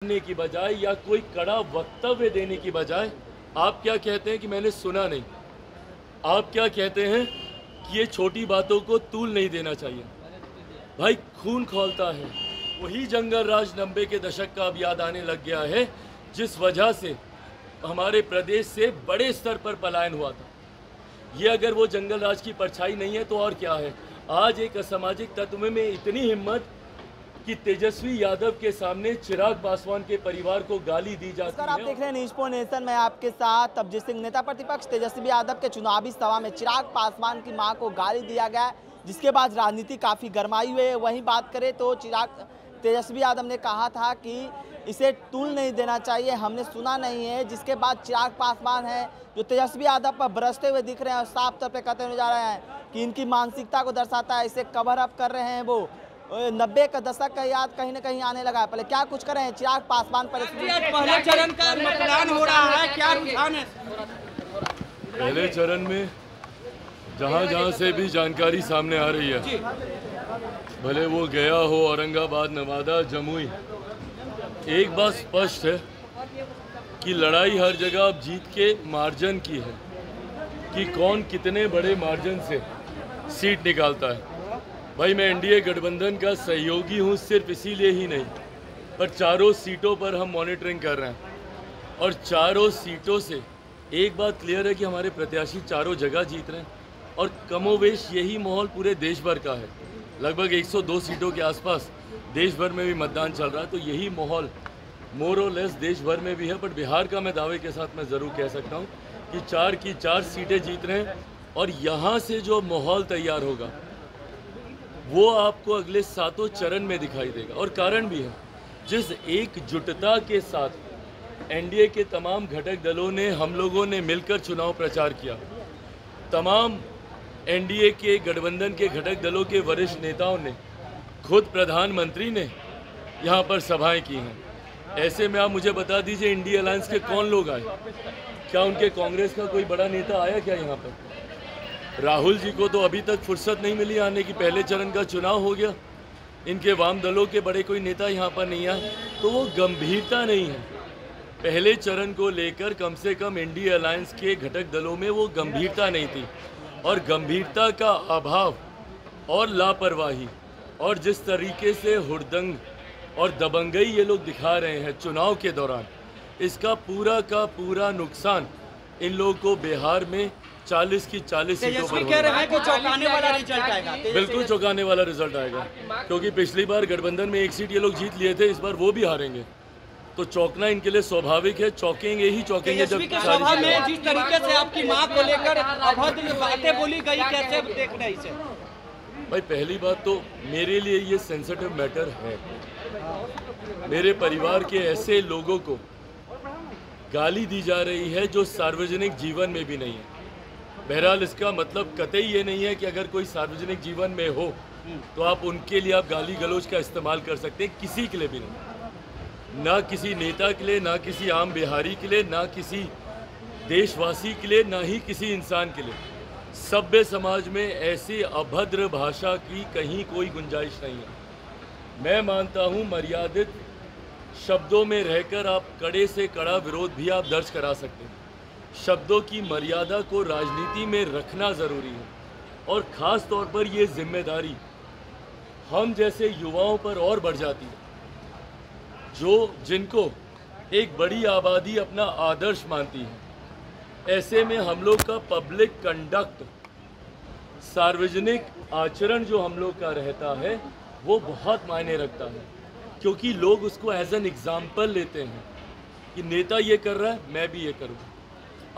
करने की बजाय या कोई कड़ा वक्तव्य देने की बजाय आप क्या कहते हैं कि मैंने सुना नहीं। आप क्या कहते हैं कि ये छोटी बातों को तूल नहीं देना चाहिए। भाई खून खौलता है। वही जंगल राज 90 के दशक का अब याद आने लग गया है, जिस वजह से हमारे प्रदेश से बड़े स्तर पर पलायन हुआ था। ये अगर वो जंगल राज की परछाई नहीं है तो और क्या है। आज एक असामाजिक तत्व में इतनी हिम्मत कि तेजस्वी यादव के सामने चिराग पासवान के परिवार को गाली दी जाती है। आप देख रहे हैं न्यूज़ पॉइंट नेशन में आपके साथ तबजीत सिंह। नेता प्रतिपक्ष तेजस्वी यादव के चुनावी सभा में चिराग पासवान की मां को गाली दिया गया, जिसके बाद राजनीति काफ़ी गरमाई हुई है। वहीं बात करें तो तेजस्वी यादव ने कहा था कि इसे तूल नहीं देना चाहिए, हमने सुना नहीं है। जिसके बाद चिराग पासवान है जो तेजस्वी यादव पर बरसते हुए दिख रहे हैं और साफ तौर पे कहते हुए जा रहे हैं कि इनकी मानसिकता को दर्शाता है, इसे कवर अप कर रहे हैं। वो 90 का दशक का याद कहीं ना कहीं आने लगा है। पहले क्या कुछ कर रहे हैं चिराग पासवान पर? पहले चरण का मतदान हो रहा है, क्या रुझान है? पहले चरण में जहाँ से भी जानकारी सामने आ रही है, भले वो गया हो औरंगाबाद, नवादा, जमुई, एक बात स्पष्ट है कि लड़ाई हर जगह अब जीत के मार्जिन की है कि कौन कितने बड़े मार्जिन से सीट निकालता है। भाई मैं एनडीए गठबंधन का सहयोगी हूँ, सिर्फ इसीलिए ही नहीं, पर चारों सीटों पर हम मॉनिटरिंग कर रहे हैं और चारों सीटों से एक बात क्लियर है कि हमारे प्रत्याशी चारों जगह जीत रहे हैं और कमोवेश यही माहौल पूरे देश भर का है। लगभग 102 सीटों के आसपास देश भर में भी मतदान चल रहा है, तो यही माहौल मोर और लेस देश भर में भी है। बट बिहार का मैं दावे के साथ मैं ज़रूर कह सकता हूँ कि 4 की 4 सीटें जीत रहे हैं और यहाँ से जो माहौल तैयार होगा वो आपको अगले 7 चरण में दिखाई देगा। और कारण भी है, जिस एकजुटता के साथ एनडीए के तमाम घटक दलों ने, हम लोगों ने मिलकर चुनाव प्रचार किया, तमाम एनडीए के गठबंधन के घटक दलों के वरिष्ठ नेताओं ने, खुद प्रधानमंत्री ने यहाँ पर सभाएं की हैं। ऐसे में आप मुझे बता दीजिए इंडिया अलायंस के कौन लोग आए? क्या उनके कांग्रेस का कोई बड़ा नेता आया क्या यहाँ पर? राहुल जी को तो अभी तक फुर्सत नहीं मिली आने की, पहले चरण का चुनाव हो गया, इनके वाम दलों के बड़े कोई नेता यहाँ पर नहीं आए, तो वो गंभीरता नहीं है। पहले चरण को लेकर कम से कम इंडिया अलायंस के घटक दलों में वो गंभीरता नहीं थी और गंभीरता का अभाव और लापरवाही और जिस तरीके से हुड़दंग और दबंगई ये लोग दिखा रहे हैं चुनाव के दौरान, इसका पूरा का पूरा नुकसान इन लोगों को बिहार में 40 की 40 सीटों पर कह रहे हैं कि चौंकाने वाला रिजल्ट आएगा। बिल्कुल चौंकाने वाला रिजल्ट आएगा, क्योंकि पिछली बार गठबंधन में 1 सीट ये लोग जीत लिए थे, इस बार वो भी हारेंगे, तो चौंकना इनके लिए स्वाभाविक है। चौंकेंगे ही चौंकेंगे जब सभा में जिस तरीके से आपकी मां को लेकर अभद्र बातें बोली गई, कैसे देख रहे इसे? भाई पहली बात तो मेरे लिए ये सेंसिटिव मैटर है। मेरे परिवार के ऐसे लोगों को गाली दी जा रही है जो सार्वजनिक जीवन में भी नहीं है। बहरहाल इसका मतलब कतई ये नहीं है कि अगर कोई सार्वजनिक जीवन में हो तो आप उनके लिए आप गाली गलौज का इस्तेमाल कर सकते हैं, किसी के लिए भी नहीं, ना किसी नेता के लिए, ना किसी आम बिहारी के लिए, ना किसी देशवासी के लिए, ना ही किसी इंसान के लिए। सभ्य समाज में ऐसी अभद्र भाषा की कहीं कोई गुंजाइश नहीं है। मैं मानता हूँ मर्यादित शब्दों में रहकर आप कड़े से कड़ा विरोध भी आप दर्ज करा सकते हैं। शब्दों की मर्यादा को राजनीति में रखना ज़रूरी है और ख़ास तौर पर ये जिम्मेदारी हम जैसे युवाओं पर और बढ़ जाती है, जिनको एक बड़ी आबादी अपना आदर्श मानती है। ऐसे में हम लोग का पब्लिक कंडक्ट, सार्वजनिक आचरण जो हम लोग का रहता है वो बहुत मायने रखता है, क्योंकि लोग उसको एज एन एग्जाम्पल लेते हैं कि नेता ये कर रहा है मैं भी ये करूँगा।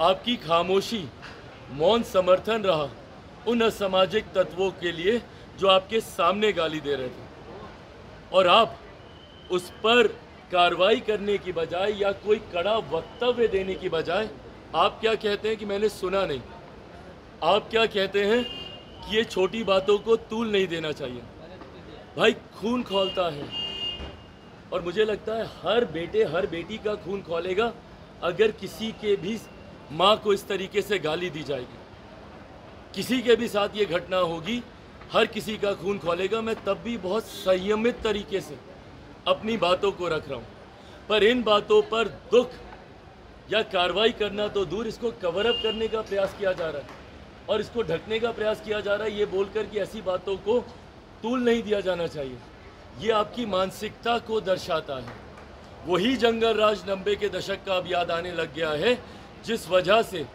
आपकी खामोशी, मौन समर्थन रहा उन असामाजिक तत्वों के लिए जो आपके सामने गाली दे रहे थे, और आप उस पर कार्रवाई करने की बजाय या कोई कड़ा वक्तव्य देने की बजाय आप क्या कहते हैं कि मैंने सुना नहीं। आप क्या कहते हैं कि ये छोटी बातों को तूल नहीं देना चाहिए। भाई खून खौलता है और मुझे लगता है हर बेटे हर बेटी का खून खौलेगा अगर किसी के भी माँ को इस तरीके से गाली दी जाएगी। किसी के भी साथ ये घटना होगी, हर किसी का खून खौलेगा। मैं तब भी बहुत संयमित तरीके से अपनी बातों को रख रहा हूँ। पर इन बातों पर दुख या कार्रवाई करना तो दूर, इसको कवर अप करने का प्रयास किया जा रहा है और इसको ढकने का प्रयास किया जा रहा है, ये बोलकर कि ऐसी बातों को तूल नहीं दिया जाना चाहिए। ये आपकी मानसिकता को दर्शाता है। वही जंगल राज 90 के दशक का अब याद आने लग गया है, जिस वजह से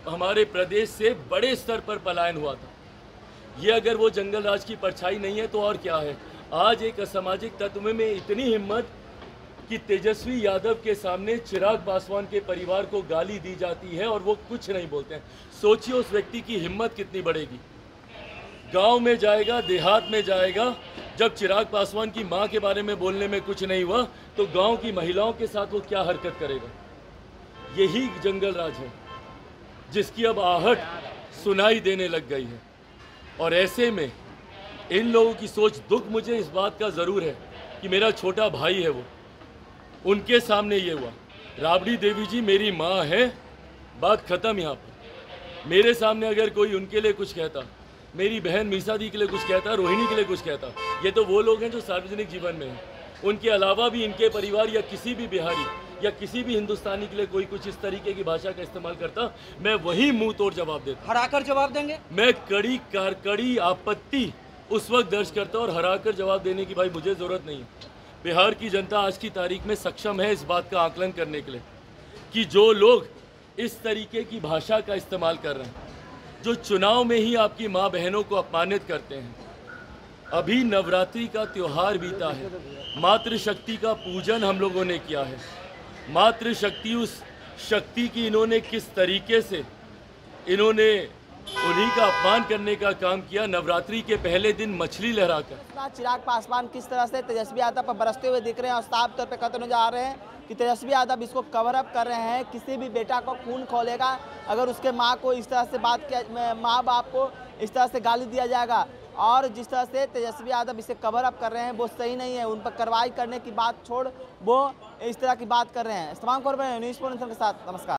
हमारे प्रदेश से बड़े स्तर पर पलायन हुआ था। ये अगर वो जंगल राज की परछाई नहीं है तो और क्या है। आज एक असामाजिक तत्व में इतनी हिम्मत कि तेजस्वी यादव के सामने चिराग पासवान के परिवार को गाली दी जाती है और वो कुछ नहीं बोलते हैं। सोचिए उस व्यक्ति की हिम्मत कितनी बढ़ेगी। गांव में जाएगा, देहात में जाएगा, जब चिराग पासवान की मां के बारे में बोलने में कुछ नहीं हुआ तो गांव की महिलाओं के साथ वो क्या हरकत करेगा। यही जंगल राज है जिसकी अब आहट सुनाई देने लग गई है। और ऐसे में इन लोगों की सोच, दुख मुझे इस बात का ज़रूर है कि मेरा छोटा भाई है, वो उनके सामने ये हुआ। राबड़ी देवी जी मेरी माँ है, बात ख़त्म। यहाँ पर मेरे सामने अगर कोई उनके लिए कुछ कहता, मेरी बहन मीसा दी के लिए कुछ कहता, रोहिणी के लिए कुछ कहता, ये तो वो लोग हैं जो सार्वजनिक जीवन में हैं। उनके अलावा भी इनके परिवार या किसी भी बिहारी या किसी भी हिंदुस्तानी के लिए कोई कुछ इस तरीके की भाषा का इस्तेमाल करता, मैं वही मुंह तोड़ जवाब देता। हराकर जवाब देंगे? मैं कड़ी आपत्ति उस वक्त दर्ज करता और हराकर जवाब देने की भाई मुझे ज़रूरत नहीं है। बिहार की जनता आज की तारीख में सक्षम है इस बात का आकलन करने के लिए कि जो लोग इस तरीके की भाषा का इस्तेमाल कर रहे हैं, जो चुनाव में ही आपकी माँ बहनों को अपमानित करते हैं। अभी नवरात्रि का त्यौहार बीता है, मातृशक्ति का पूजन हम लोगों ने किया है। मातृशक्ति, उस शक्ति की इन्होंने किस तरीके से इन्होंने उन्हीं का अपमान करने का काम किया। नवरात्रि के पहले दिन मछली लहराकर चिराग पासवान किस तरह से तेजस्वी यादव पर बरसते हुए दिख रहे हैं और साफ तौर पे कथन जा रहे हैं कि तेजस्वी यादव इसको कवर अप कर रहे हैं। किसी भी बेटा को खून खोलेगा अगर उसके माँ को इस तरह से बात किया, माँ बाप को इस तरह से गाली दिया जाएगा। और जिस तरह से तेजस्वी यादव इसे कवर अप कर रहे हैं वो सही नहीं है। उन पर कार्रवाई करने की बात छोड़ वो इस तरह की बात कर रहे हैं। तमाम खबर न्यूज़ के साथ नमस्कार।